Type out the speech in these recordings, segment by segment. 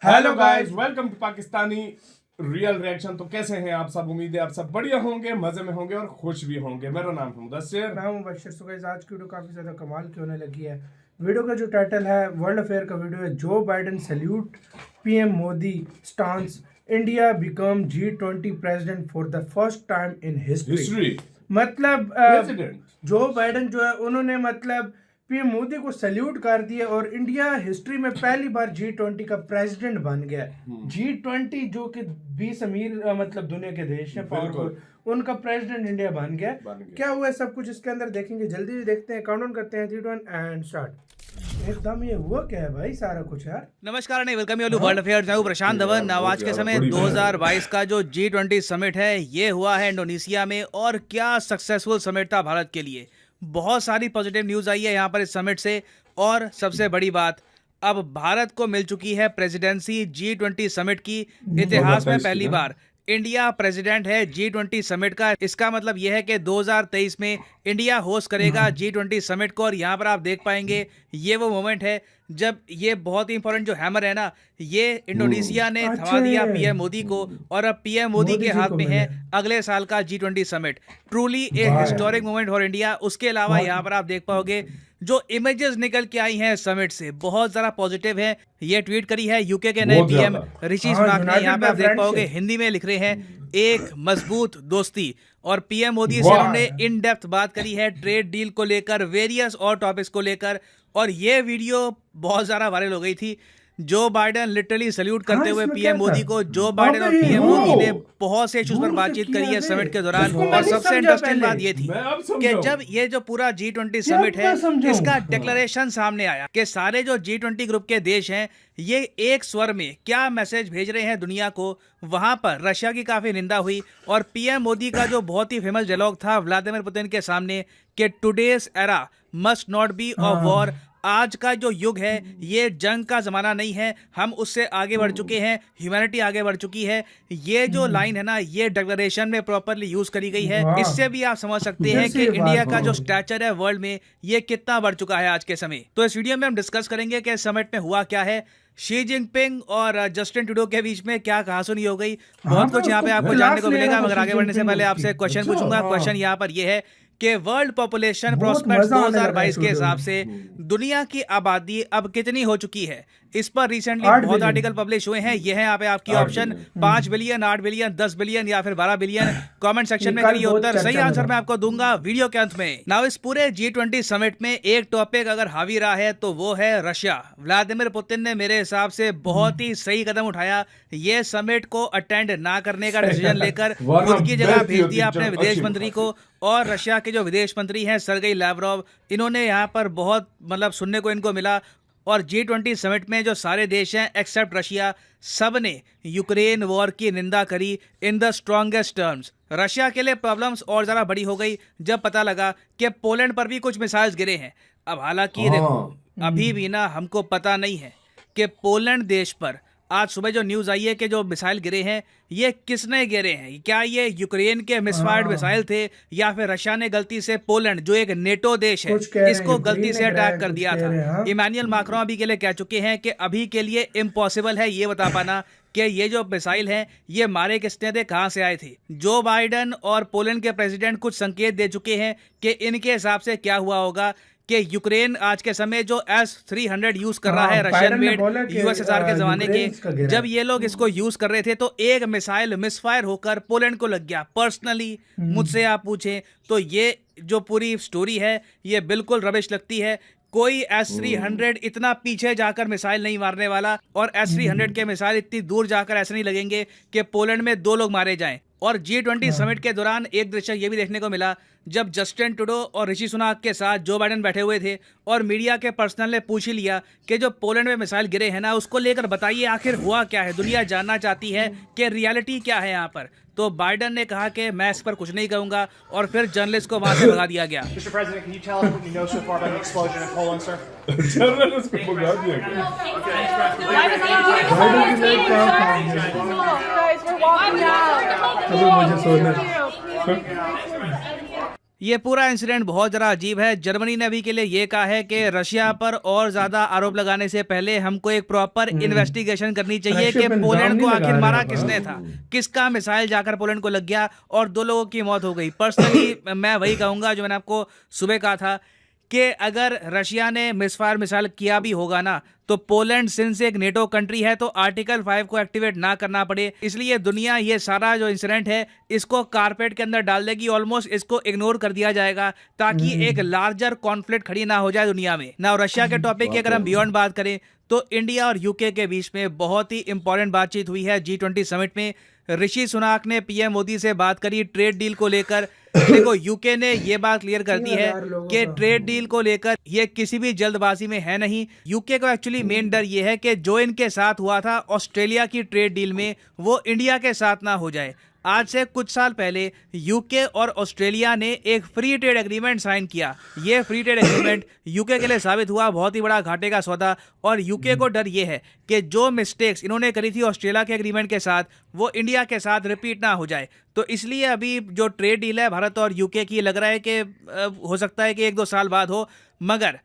Hello guys, welcome to Pakistani real reaction. तो कैसे हैं आप सब? उम्मीद है आप सब बढ़िया होंगे, मजे में होंगे और खुश भी होंगे। मेरा नाम है मुदस्सिर, मैं हूं मुबश्शिर। सो गाइस, आज की वीडियो काफ़ी ज़्यादा कमाल की होने लगी है। वीडियो का जो टाइटल है वर्ल्ड अफेयर का वीडियो है, Joe Biden salute PM Modi stance, India become G20 president for the first time in history. मतलब जो बाइडेन जो है उन्होंने मतलब पीएम मोदी को सैल्यूट कर दिया और इंडिया हिस्ट्री में पहली बार G20 का प्रेसिडेंट बन गया। G20 जो कि 20 अमीर मतलब दुनिया के देश हैं पावरफुल, उनका प्रेसिडेंट इंडिया बन गया। क्या हुआ सब कुछ इसके अंदर देखेंगे, जल्दी देखते हैं, काउंटडाउन करते हैं 3 2 1 एंड स्टार्ट। एकदम ये हुआ क्या है भाई सारा कुछ यार। नमस्कार नहीं, welcome you to world affairs. मैं हूं प्रशांत धवन। आज के समय 2022 का जो G20 समिट है ये हुआ है इंडोनेशिया में, और क्या सक्सेसफुल समिट था भारत के लिए। बहुत सारी पॉजिटिव न्यूज़ आई है यहाँ पर इस समिट से, और सबसे बड़ी बात, अब भारत को मिल चुकी है प्रेसिडेंसी G20 समिट की। इतिहास में पहली बार इंडिया प्रेसिडेंट है G20 समिट का। इसका मतलब यह है कि 2023 में इंडिया होस्ट करेगा G20 समिट को। और यहाँ पर आप देख पाएंगे ये वो मोमेंट है जब ये बहुत ही इंपॉर्टेंट जो हैमर है ना, ये इंडोनेशिया ने थमा दिया पीएम मोदी को, और अब पीएम मोदी के हाथ में है अगले साल का G20 summit. Truly A historic moment for India. उसके अलावा यहाँ पर आप देख पाओगे जो इमेजेस निकल के आई हैं समिट से बहुत ज़्यादा पॉजिटिव है। ये ट्वीट करी है यूके के नए पीएम ऋषि सुनाक ने। यहाँ पे आप देख पाओगे हिंदी में लिख रहे हैं एक मजबूत दोस्ती, और पीएम मोदी से उन्होंने इन डेप्थ बात करी है ट्रेड डील को लेकर, वेरियस और टॉपिक्स को लेकर। और ये वीडियो बहुत ज़्यादा वायरल हो गई थी। जो बाइडेन लिटरली सैल्यूट करते हुए पीएम मोदी को। जो बाइडेन और पीएम मोदी ने बहुत से इश्यूज पर बातचीत करी है समिट के दौरान। और सबसे इंटरेस्टिंग बात ये थी कि जब ये जो पूरा G20 समिट है इसका डिक्लेरेशन सामने आया कि सारे जो G20 ग्रुप के देश हैं ये एक स्वर में क्या मैसेज भेज रहे हैं दुनिया को, वहां पर रशिया की काफी निंदा हुई। और पीएम मोदी का जो बहुत ही फेमस डायलॉग था व्लादिमीर पुतिन के सामने कि today's era must not be of war. आज का जो युग है ये जंग का ज़माना नहीं है, हम उससे आगे बढ़ चुके हैं, ह्यूमैनिटी आगे बढ़ चुकी है। ये जो लाइन है ना, ये डिक्लेरेशन में प्रॉपरली यूज़ करी गई है। इससे भी आप समझ सकते हैं कि इंडिया का जो स्टैचर है वर्ल्ड में ये कितना बढ़ चुका है आज के समय। तो इस वीडियो में हम डिस्कस करेंगे कि समिट में हुआ क्या है, शी जिनपिंग और जस्टिन ट्रूडो के बीच में क्या कहासुनी हो गई। बहुत कुछ यहाँ पे आपको जानने को मिलेगा। मगर आगे बढ़ने से पहले आपसे क्वेश्चन पूछूंगा। क्वेश्चन यहाँ पर यह है कि वर्ल्ड पॉपुलेशन प्रोस्पेक्ट्स 2022 के हिसाब से दुनिया की आबादी अब कितनी हो चुकी है। इस पर रिसेंटली बहुत आर्टिकल पब्लिश हुए हैं। ये है यहाँ पे आपकी ऑप्शन 5 बिलियन, 8 बिलियन, 10 बिलियन या फिर 12 बिलियन। कमेंट सेक्शन में करिए उत्तर। सही आंसर मैं आपको दूंगा वीडियो के अंत में। नाउ इस पूरे G20 समिट में एक टॉपिक अगर हावी रहा है तो वो है रशिया। व्लादिमीर पुतिन ने मेरे हिसाब से बहुत ही सही कदम उठाया। ये समिट को अटेंड ना करने का डिसीजन लेकर खुद की जगह भेज दिया अपने विदेश मंत्री को। और रशिया के जो विदेश मंत्री हैं सर्गेई लावरोव, इन्होंने यहाँ पर बहुत मतलब सुनने को इनको मिला। और G20 समिट में जो सारे देश हैं एक्सेप्ट रशिया, सब ने यूक्रेन वॉर की निंदा करी in the strongest terms. Russia के लिए प्रॉब्लम्स और ज़्यादा बड़ी हो गई जब पता लगा कि पोलैंड पर भी कुछ मिसाइल्स गिरे हैं। अब हालांकि देखो अभी भी ना हमको पता नहीं है कि पोलैंड देश पर आज सुबह जो न्यूज़ आई है कि जो मिसाइल गिरे हैं ये किसने गिरे हैं। क्या ये यूक्रेन के मिसफायर्ड मिसाइल थे या फिर रशिया ने गलती से पोलैंड जो एक नेटो देश है इसको गलती से अटैक कर दिया था। इमैनुअल मैक्रोन अभी के लिए कह चुके हैं कि अभी के लिए इम्पॉसिबल है ये बता पाना कि ये जो मिसाइल हैं ये मारे किसने थे, कहां से आए थे। जो बाइडेन और पोलैंड के प्रेसिडेंट कुछ संकेत दे चुके हैं कि इनके हिसाब से क्या हुआ होगा कि यूक्रेन आज के समय जो S-300 यूज कर रहा है रशियन मेड USSR के जमाने के, जब ये लोग इसको यूज कर रहे थे तो एक मिसाइल मिसफायर होकर पोलैंड को लग गया। पर्सनली मुझसे आप पूछें तो ये जो पूरी स्टोरी है ये बिल्कुल रबिश लगती है। कोई S-300 इतना पीछे जाकर मिसाइल नहीं मारने वाला, और S-300 के मिसाइल इतनी दूर जाकर ऐसे नहीं लगेंगे कि पोलैंड में 2 लोग मारे जाएं। और G20 समिट के दौरान एक दृश्य ये भी देखने को मिला जब जस्टिन ट्रूडो और ऋषि सुनाक के साथ जो बाइडेन बैठे हुए थे, और मीडिया के पर्सनल ने पूछ ही लिया कि जो पोलैंड में मिसाइल गिरे हैं ना उसको लेकर बताइए आखिर हुआ क्या है, दुनिया जानना चाहती है कि रियलिटी क्या है यहाँ पर। तो बाइडेन ने कहा कि मैं इस पर कुछ नहीं कहूंगा, और फिर जर्नलिस्ट को वहां से भगा दिया गया। ये पूरा इंसिडेंट बहुत जरा अजीब है। जर्मनी ने अभी के लिए ये कहा है कि रशिया पर और ज्यादा आरोप लगाने से पहले हमको एक प्रॉपर इन्वेस्टिगेशन करनी चाहिए कि रशिया पे पोलैंड इल्जाम को नहीं आखिर लगा मारा रहे किसने था, किसका मिसाइल जाकर पोलैंड को लग गया और 2 लोगों की मौत हो गई। पर्सनली मैं वही कहूंगा जो मैंने आपको सुबह कहा था कि अगर रशिया ने मिसफायर मिसाइल किया भी होगा ना, तो पोलैंड सिंस एक नेटो कंट्री है तो आर्टिकल 5 को एक्टिवेट ना करना पड़े, इसलिए दुनिया ये सारा जो इंसिडेंट है इसको कारपेट के अंदर डाल देगी, ऑलमोस्ट इसको इग्नोर कर दिया जाएगा ताकि एक लार्जर कॉन्फ्लिक्ट खड़ी ना हो जाए दुनिया में ना। रशिया के टॉपिक की अगर हम बियॉन्ड बात करें तो इंडिया और यूके के बीच में बहुत ही इंपॉर्टेंट बातचीत हुई है G20 समिट में। ऋषि सुनाक ने पीएम मोदी से बात करी ट्रेड डील को लेकर। देखो यूके ने ये बात क्लियर कर दी है कि ट्रेड डील को लेकर ये किसी भी जल्दबाजी में है नहीं। यूके को एक्चुअली मेन डर ये है कि जो इनके साथ हुआ था ऑस्ट्रेलिया की ट्रेड डील में वो इंडिया के साथ ना हो जाए। आज से कुछ साल पहले यूके और ऑस्ट्रेलिया ने एक फ्री ट्रेड एग्रीमेंट साइन किया। ये फ्री ट्रेड एग्रीमेंट यूके के लिए साबित हुआ बहुत ही बड़ा घाटे का सौदा, और यूके को डर ये है कि जो मिस्टेक्स इन्होंने करी थी ऑस्ट्रेलिया के एग्रीमेंट के साथ वो इंडिया के साथ रिपीट ना हो जाए। तो इसलिए अभी जो ट्रेड डील है भारत और यूके की, लग रहा है कि हो सकता है कि 1-2 साल बाद हो, मगर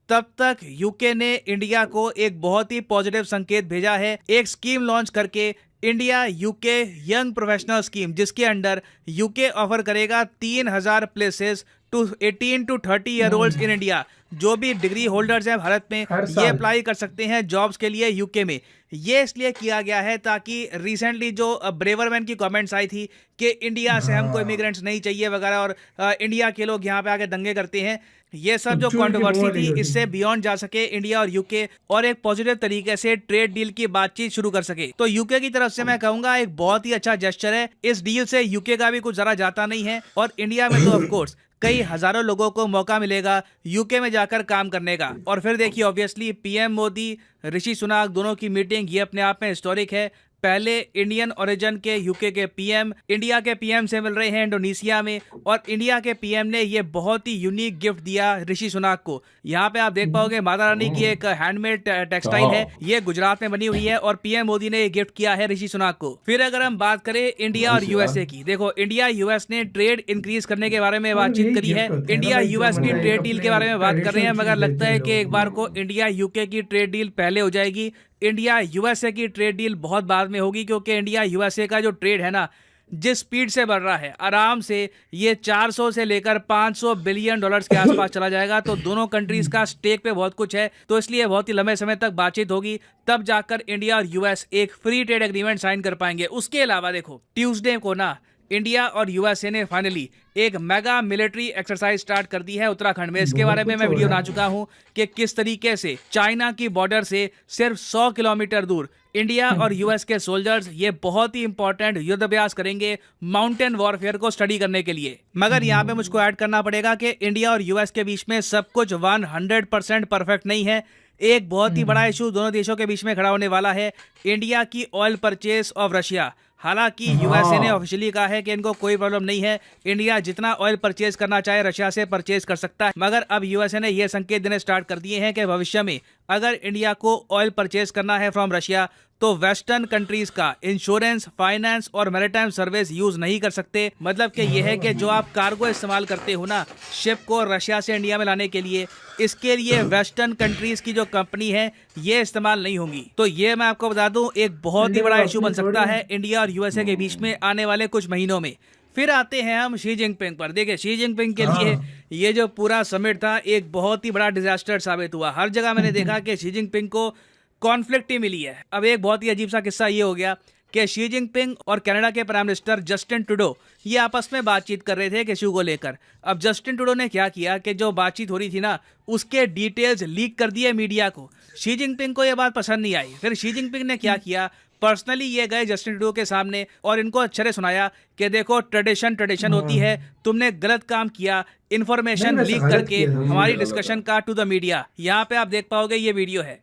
तब तक यूके ने इंडिया को एक बहुत ही पॉजिटिव संकेत भेजा है एक स्कीम लॉन्च करके, India UK young professional scheme, जिसके अंडर यूके ऑफर करेगा 3000 places to 18 to 30 year old in India. जो भी डिग्री होल्डर्स हैं भारत में ये अप्लाई कर सकते हैं जॉब्स के लिए यूके में। ये इसलिए किया गया है ताकि रिसेंटली जो ब्रेवरमैन की कमेंट्स आई थी कि इंडिया से हमको इमिग्रेंट्स नहीं चाहिए वगैरह और इंडिया के लोग यहाँ पे आके दंगे करते हैं, ये सब जो कंट्रोवर्सी थी इससे बियॉन्ड जा सके इंडिया और यूके और एक पॉजिटिव तरीके से ट्रेड डील की बातचीत शुरू कर सके। तो यूके की तरफ से मैं कहूंगा एक बहुत ही अच्छा जेस्चर है। इस डील से यूके का भी कुछ जरा जाता नहीं है और इंडिया में तो ऑफ कोर्स कई हजारों लोगों को मौका मिलेगा यूके में जाकर काम करने का। और फिर देखिए ऑब्वियसली पीएम मोदी ऋषि सुनाक दोनों की मीटिंग ये अपने आप में हिस्टोरिक है। पहले इंडियन ओरिजिन के यूके के पीएम इंडिया के पीएम से मिल रहे हैं इंडोनेशिया में, और इंडिया के पीएम ने ये बहुत ही यूनिक गिफ्ट दिया ऋषि सुनाक को। यहाँ पे आप देख पाओगे माता रानी की एक हैंडमेड टेक्सटाइल है, ये गुजरात में बनी हुई है और पीएम मोदी ने ये गिफ्ट किया है ऋषि सुनाक को। फिर अगर हम बात करें इंडिया और यूएसए की, देखो इंडिया यूएस ने ट्रेड इंक्रीज करने के बारे में बातचीत करी है। इंडिया यूएस की ट्रेड डील के बारे में बात कर रहे हैं, मगर लगता है कि एक बार को इंडिया यूके की ट्रेड डील पहले हो जाएगी, इंडिया यूएसए की ट्रेड डील बहुत बाद में होगी, क्योंकि इंडिया यूएसए का जो ट्रेड है ना जिस स्पीड से बढ़ रहा है आराम से ये 400 से लेकर 500 बिलियन डॉलर्स के आसपास चला जाएगा। तो दोनों कंट्रीज का स्टेक पे बहुत कुछ है, तो इसलिए बहुत ही लंबे समय तक बातचीत होगी, तब जाकर इंडिया और यूएस एक फ्री ट्रेड एग्रीमेंट साइन कर पाएंगे। उसके अलावा देखो ट्यूसडे को ना इंडिया और यूएसए ने फाइनली एक मेगा मिलिट्री एक्सरसाइज स्टार्ट कर दी है उत्तराखंड में। इसके बारे में मैं वीडियो बना चुका हूं कि किस तरीके से चाइना की बॉर्डर से सिर्फ 100 किलोमीटर दूर इंडिया और यूएस के सोल्जर्स ये बहुत ही इंपॉर्टेंट युद्ध अभ्यास करेंगे माउंटेन वॉरफेयर को स्टडी करने के लिए। मगर यहाँ पे मुझको ऐड करना पड़ेगा कि इंडिया और यूएस के बीच में सब कुछ 100% परफेक्ट नहीं है। एक बहुत ही बड़ा इशू दोनों देशों के बीच में खड़ा होने वाला है, इंडिया की ऑयल परचेज ऑफ रशिया। हालांकि यूएसए ने ऑफिशियली कहा है कि इनको कोई प्रॉब्लम नहीं है, इंडिया जितना ऑयल परचेज करना चाहे रशिया से परचेज कर सकता है। मगर अब यूएसए ने यह संकेत देने स्टार्ट कर दिए हैं कि भविष्य में अगर इंडिया को ऑयल परचेज करना है फ्रॉम रशिया तो वेस्टर्न कंट्रीज का इंश्योरेंस, फाइनेंस और मैरिटाइम सर्विस यूज नहीं कर सकते। मतलब कि यह है कि जो आप कार्गो इस्तेमाल करते हो ना शिप को रशिया से इंडिया में लाने के लिए, इसके लिए वेस्टर्न कंट्रीज की जो कंपनी है ये इस्तेमाल नहीं होंगी। तो ये मैं आपको बता दूं एक बहुत ही बड़ा इशू बन सकता है इंडिया और यूएसए के बीच में आने वाले कुछ महीनों में। फिर आते हैं हम शी जिनपिंग पर। देखिए शी जिनपिंग के लिए ये जो पूरा समिट था एक बहुत ही बड़ा डिजास्टर साबित हुआ। हर जगह मैंने देखा कि शी जिनपिंग को कॉन्फ्लिक्ट ही मिली है। अब एक बहुत ही अजीब सा किस्सा ये हो गया कि शी जिनपिंग और कनाडा के प्राइम मिनिस्टर जस्टिन ट्रूडो ये आपस में बातचीत कर रहे थे कि इशू को लेकर। अब जस्टिन ट्रूडो ने क्या किया कि जो बातचीत हो रही थी ना उसके डिटेल्स लीक कर दिए मीडिया को। शी जिनपिंग को यह बात पसंद नहीं आई। फिर शी जिनपिंग ने क्या किया, पर्सनली ये गए जस्टिन ट्रूडो के सामने और इनको अच्छे से सुनाया कि देखो ट्रेडिशन होती है, तुमने गलत काम किया, इंफॉर्मेशन लीक करके हमारी डिस्कशन का टू द मीडिया। यहाँ पे आप देख पाओगे ये वीडियो है।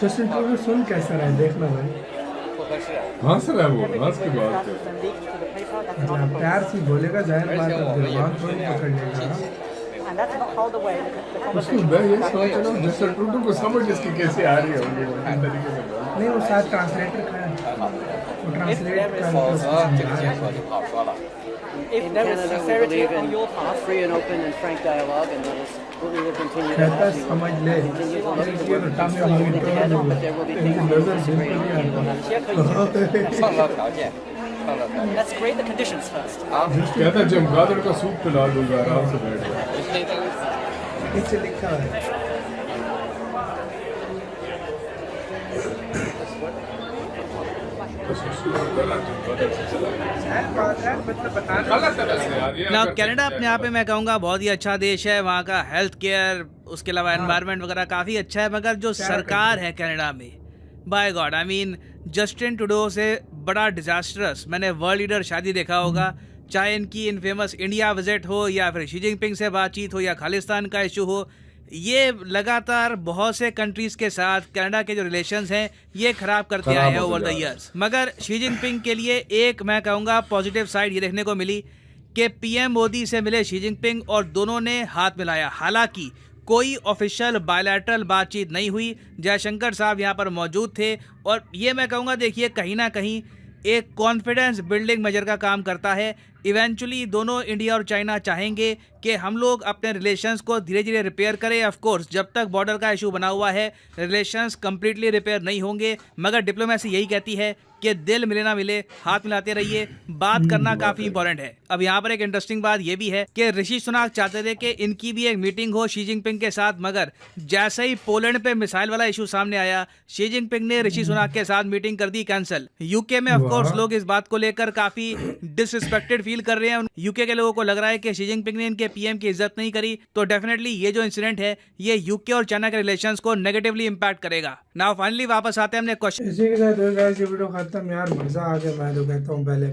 जस्टिन ट्रूडो सुन कैसा रहा है देखना भाई। हंस रहा है वो, हंस की बात है। प्यार से बोलेगा, जाहिर बात है दिमाग थोड़ी पकड़ लेगा। उसको मैं ये सोच रहा हूँ जस्टिन ट्रूडो को समझ इसकी कैसे आ रही होगी तरीके से। नहीं वो साथ ट्रांसलेटर खड़ा है, वो ट्रांसलेट कर In Canada, we believe in free and open and frank dialogue, and that is what we will continue to कहता have. समझ ले Continue to look ये तो टाइम for में together, but there will be things we will disagree on. 创造条件，创造条件。 Let's create the conditions first. कहता है चमगादड़ का सूप पिला दूंगा, आराम से बैठ जाओ। नीचे लिखा है गलत है वैसे यार, ये ना अगर कनाडा देखते अपने हैं आप में मैं कहूँगा बहुत ही अच्छा देश है। वहाँ का हेल्थ केयर, उसके अलावा एनवायरनमेंट वगैरह काफ़ी अच्छा है। मगर जो सरकार है कनाडा में, by God, I mean Justin Trudeau से बड़ा डिजास्टरस मैंने वर्ल्ड लीडर शादी देखा होगा। चाहे इनकी इनफेमस इंडिया विजिट हो या फिर शी जिनपिंग से बातचीत हो या खालिस्तान का इशू हो, ये लगातार बहुत से कंट्रीज के साथ कनाडा के जो रिलेशंस हैं ये खराब करते आए हैं ओवर द ईयर्स। मगर शी जिनपिंग के लिए एक मैं कहूँगा पॉजिटिव साइड ये देखने को मिली कि पीएम मोदी से मिले शी जिनपिंग और दोनों ने हाथ मिलाया। हालांकि कोई ऑफिशियल बायलैटरल बातचीत नहीं हुई। जयशंकर साहब यहाँ पर मौजूद थे और ये मैं कहूँगा देखिए कहीं ना कहीं एक कॉन्फिडेंस बिल्डिंग मेजर का काम करता है। इवेंचुअली दोनों इंडिया और चाइना चाहेंगे कि हम लोग अपने रिलेशंस को धीरे धीरे रिपेयर करें। ऑफ कोर्स जब तक बॉर्डर का इशू बना हुआ है रिलेशंस कंप्लीटली रिपेयर नहीं होंगे, मगर डिप्लोमेसी यही कहती है कि दिल मिले ना मिले हाथ मिलाते रहिए, बात करना काफ़ी इंपॉर्टेंट है। अब यहाँ पर एक इंटरेस्टिंग बात ये भी है कि ऋषि सुनाक चाहते थे कि इनकी भी एक मीटिंग हो शी जिनपिंग के साथ, मगर जैसे ही पोलैंड पे मिसाइल वाला इशू सामने आया शी जिनपिंग ने ऋषि सुनाक के साथ मीटिंग कर दी कैंसिल। यूके में ऑफ कोर्स लोग इस बात को लेकर काफ़ी डिसरिस्पेक्टेड फील कर रहे हैं। यूके के लोगों को लग रहा है कि शी जिनपिंग ने इनके पीएम की इज्जत नहीं करी, तो डेफिनेटली ये जो इंसिडेंट है ये यूके और चाइना के रिलेशंस को नेगेटिवली इंपैक्ट करेगा। नाउ फाइनली वापस आते हैं हमने क्वेश्चन। इसी के साथ गाइस ये वीडियो खत्म। यार मजा आ गया, मैं तो कहता हूँ पहले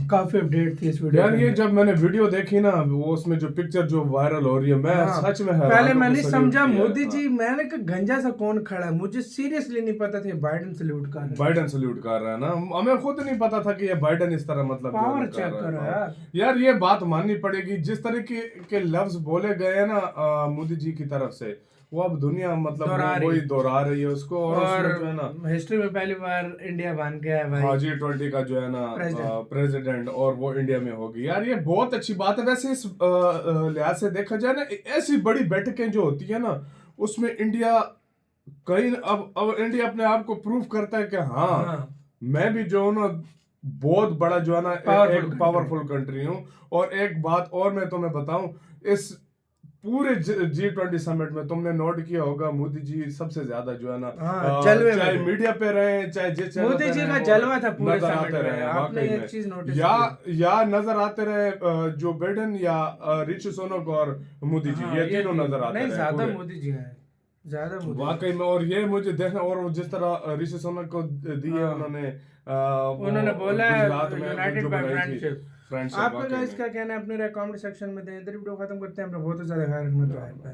काफी अपडेट थी इस वीडियो यार में। ये जब मैंने वीडियो देखी ना, वो उसमें जो पिक्चर जो वायरल हो रही है, मैं सच में हैरान पहले हूं मैं कि नहीं सल्यूट समझा किया। मोदी जी, मैंने कहा गंजा सा कौन खड़ा है, मुझे सीरियसली नहीं पता था बाइडेन सल्यूट कर रहा है। बाइडेन सल्यूट कर रहा है ना, हमें खुद नहीं पता था कि ये बाइडेन इस तरह मतलब पावर जो चेक कर करो रहा है। यार। यार ये बात माननी पड़ेगी, जिस तरह के लफ्ज बोले गए हैं ना मोदी जी की तरफ से, वो अब दुनिया मतलब वही दोहरा रही है उसको। और उसमें जो है ना हिस्ट्री में पहली बार इंडिया बन गया है भाई हाँ G20 का जो है ना प्रेसिडेंट, और वो इंडिया में होगी। यार ये बहुत अच्छी बात है। वैसे इस लिहाज से देखा जाए ना, ऐसी बड़ी बैठकें जो होती है ना उसमें इंडिया कहीं अब इंडिया अपने आप को प्रूव करता है कि हाँ मैं भी जो हूँ ना बहुत बड़ा जो है ना एक पावरफुल कंट्री हूँ। और एक बात और मैं तुम्हें बताऊं, इस पूरे G20 समिट में तुमने नोट किया होगा मोदी जी सबसे ज्यादा जो है ना चाहे मीडिया पे रहे चाहे जिस मोदी जी का जलवा था पूरे समिट में। आपने एक चीज नोटिस या नजर आते रहे जो बाइडेन या ऋषि सुनक और मोदी जी, ये तीनों नजर आते रहे। नहीं ज्यादा मोदी जी है, ज्यादा मोदी वाकई में। और ये मुझे देखना, और जिस तरह ऋषि सुनक को दिए उन्होंने बोला गुजरात में यूनाइटेड जो बाय बनाई थी, फ्रेंडशिप। आपका गाइस क्या कहना है अपने कमेंट सेक्शन में दें। इधर वीडियो खत्म करते हैं। अपना बहुत ज्यादा ख्याल रखना।